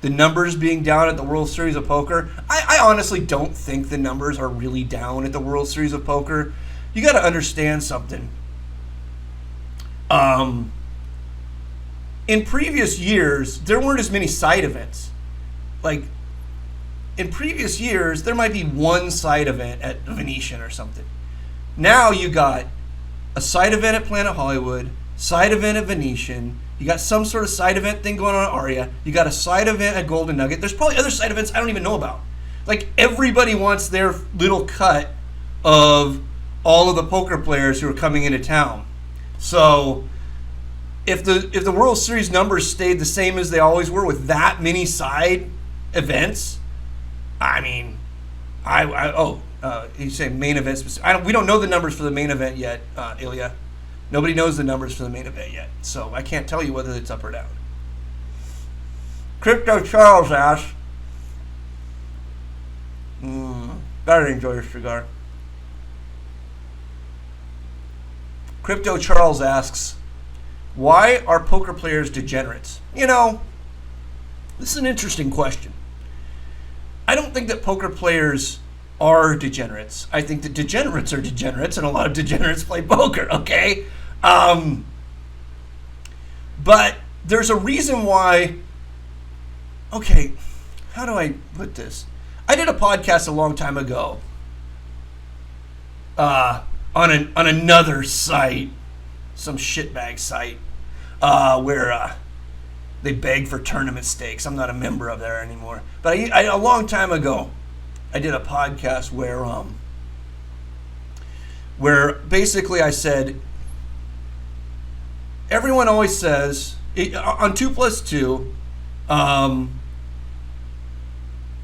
The numbers being down at the World Series of Poker, I honestly don't think the numbers are really down at the World Series of Poker. You got to understand something. In previous years, there weren't as many side events. Like, in previous years, there might be one side event at Venetian or something. Now you got a side event at Planet Hollywood, side event at Venetian, you got some sort of side event thing going on at Aria, you got a side event at Golden Nugget. There's probably other side events I don't even know about. Like, everybody wants their little cut of all of the poker players who are coming into town. So if the World Series numbers stayed the same as they always were with that many side events, I mean, you say main event specific. We don't know the numbers for the main event yet, Ilya. Nobody knows the numbers for the main event yet, so I can't tell you whether it's up or down. Crypto Charles asks, gotta enjoy your cigar. Crypto Charles asks, why are poker players degenerates? You know, this is an interesting question. I don't think that poker players are degenerates. I think that degenerates are degenerates, and a lot of degenerates play poker, okay? But there's a reason why. Okay, how do I put this? I did a podcast a long time ago on another site, some shitbag site, where they beg for tournament stakes. I'm not a member of there anymore. But a long time ago, I did a podcast where basically I said, everyone always says, on 2+2,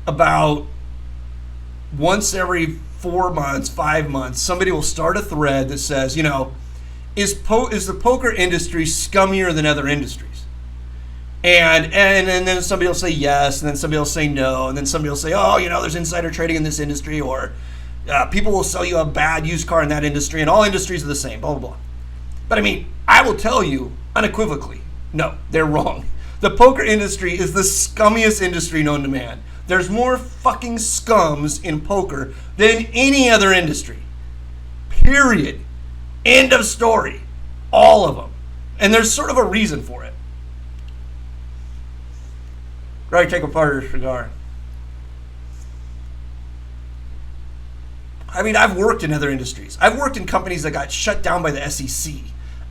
about once every 4 months, 5 months, somebody will start a thread that says, you know, is the poker industry scummier than other industries? And then somebody will say yes, and then somebody will say no, and then somebody will say, oh, you know, there's insider trading in this industry, or people will sell you a bad used car in that industry, and all industries are the same, blah, blah, blah. But I mean, I will tell you unequivocally, no, they're wrong. The poker industry is the scummiest industry known to man. There's more fucking scums in poker than any other industry. Period. End of story. All of them. And there's sort of a reason for it. Right, take a part of your cigar. I mean, I've worked in other industries. I've worked in companies that got shut down by the SEC.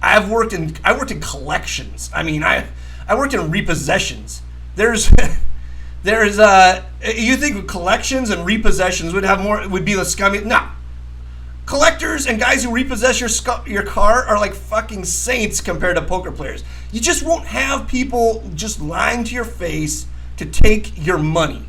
I worked in collections. I mean, I worked in repossessions. There's you think collections and repossessions would be the scummy? No. Collectors and guys who repossess your car are like fucking saints compared to poker players. You just won't have people just lying to your face to take your money.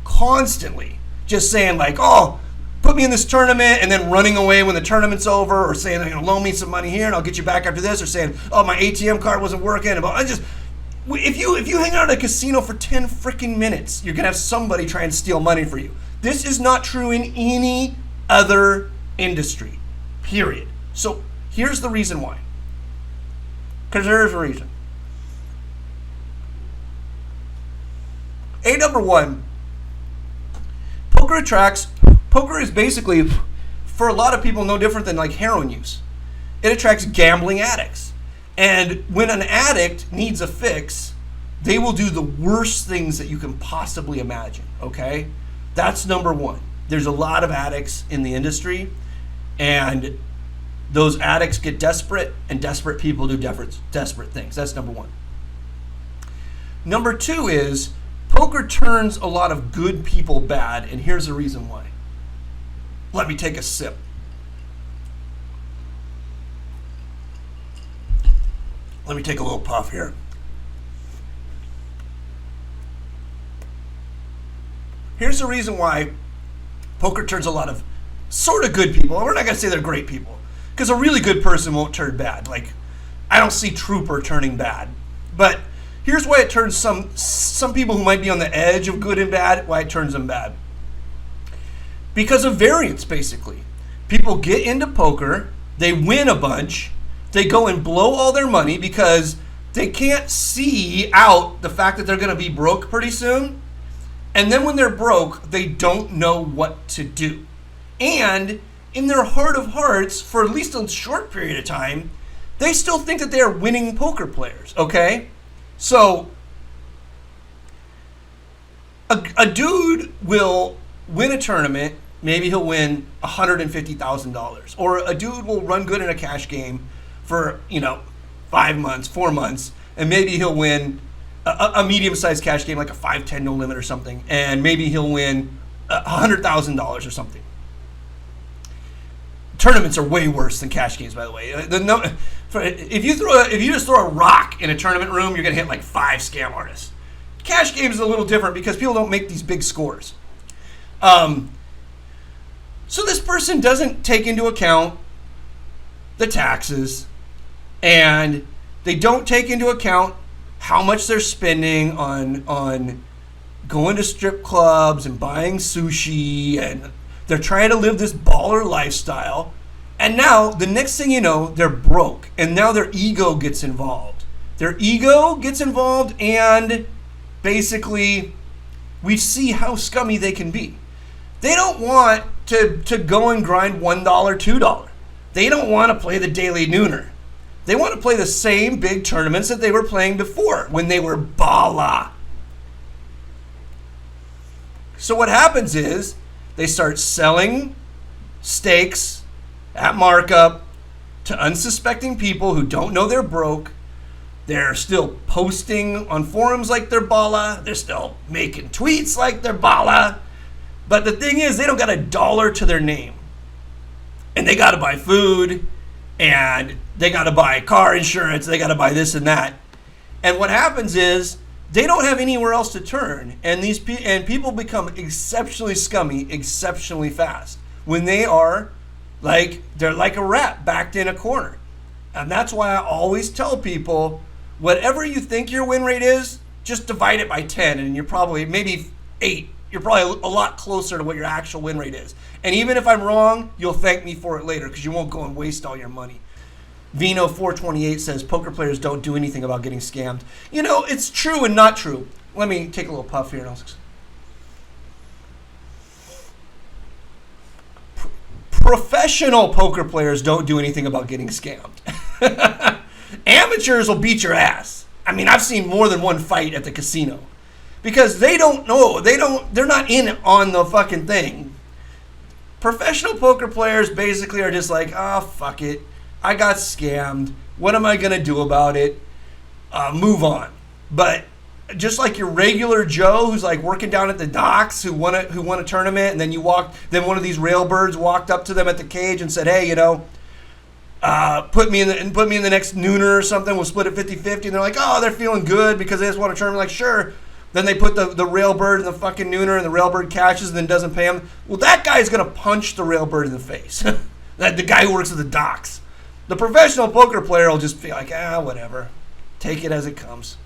Constantly. Just saying like, oh, put me in this tournament, and then running away when the tournament's over, or saying, you know, loan me some money here and I'll get you back after this, or saying, oh, my ATM card wasn't working. If you hang out at a casino for 10 freaking minutes, you're gonna have somebody try and steal money for you. This is not true in any other industry, period. So here's the reason why. Because there's a reason. Number one, poker is basically, for a lot of people, no different than like heroin use. It attracts gambling addicts. And when an addict needs a fix, they will do the worst things that you can possibly imagine, okay? That's number one. There's a lot of addicts in the industry, and those addicts get desperate, and desperate people do desperate things. That's number one. Number two is, poker turns a lot of good people bad, and here's the reason why. Let me take a sip. Let me take a little puff here. Here's the reason why poker turns a lot of sort of good people. We're not going to say they're great people, because a really good person won't turn bad. Like, I don't see Trooper turning bad. But here's why it turns some people who might be on the edge of good and bad, why it turns them bad. Because of variance, basically. People get into poker, they win a bunch, they go and blow all their money because they can't see out the fact that they're going to be broke pretty soon. And then when they're broke, they don't know what to do. And in their heart of hearts, for at least a short period of time, they still think that they are winning poker players, okay? So a dude will win a tournament, maybe he'll win $150,000. Or a dude will run good in a cash game for, 5 months, 4 months, and maybe he'll win a medium-sized cash game, like a 5-10 no limit or something, and maybe he'll win $100,000 or something. Tournaments are way worse than cash games, by the way. If you just throw a rock in a tournament room, you're gonna hit like 5 scam artists. Cash games is a little different because people don't make these big scores. So this person doesn't take into account the taxes, and they don't take into account how much they're spending on going to strip clubs and buying sushi, and they're trying to live this baller lifestyle. And now, the next thing you know, they're broke, and now their ego gets involved. And basically, we see how scummy they can be. They don't want to go and grind $1, $2. They don't want to play the daily nooner. They want to play the same big tournaments that they were playing before when they were bala. So what happens is they start selling stakes at markup to unsuspecting people who don't know they're broke. They're still posting on forums like they're bala. They're still making tweets like they're bala. But the thing is, they don't got $1 to their name. And they got to buy food, and they got to buy car insurance, they got to buy this and that. And what happens is they don't have anywhere else to turn, and people become exceptionally scummy exceptionally fast when they're like a rat backed in a corner. And that's why I always tell people, whatever you think your win rate is, just divide it by 10, and you're probably maybe 8. You're probably a lot closer to what your actual win rate is. And even if I'm wrong, you'll thank me for it later because you won't go and waste all your money. Vino428 says, poker players don't do anything about getting scammed. It's true and not true. Let me take a little puff here. Professional poker players don't do anything about getting scammed. Amateurs will beat your ass. I mean, I've seen more than one fight at the casino. Because they don't know. They're not in on the fucking thing. Professional poker players basically are just like, fuck it. I got scammed. What am I going to do about it? Move on. But just like your regular Joe who's like working down at the docks who won a tournament, and then then one of these railbirds walked up to them at the cage and said, hey, put me in the next nooner or something. We'll split it 50-50. And they're like, they're feeling good because they just want a tournament. Like, sure. Then they put the railbird in the fucking nooner, and the railbird catches and then doesn't pay him. Well, that guy's going to punch the railbird in the face. The guy who works at the docks. The professional poker player will just be like, whatever. Take it as it comes.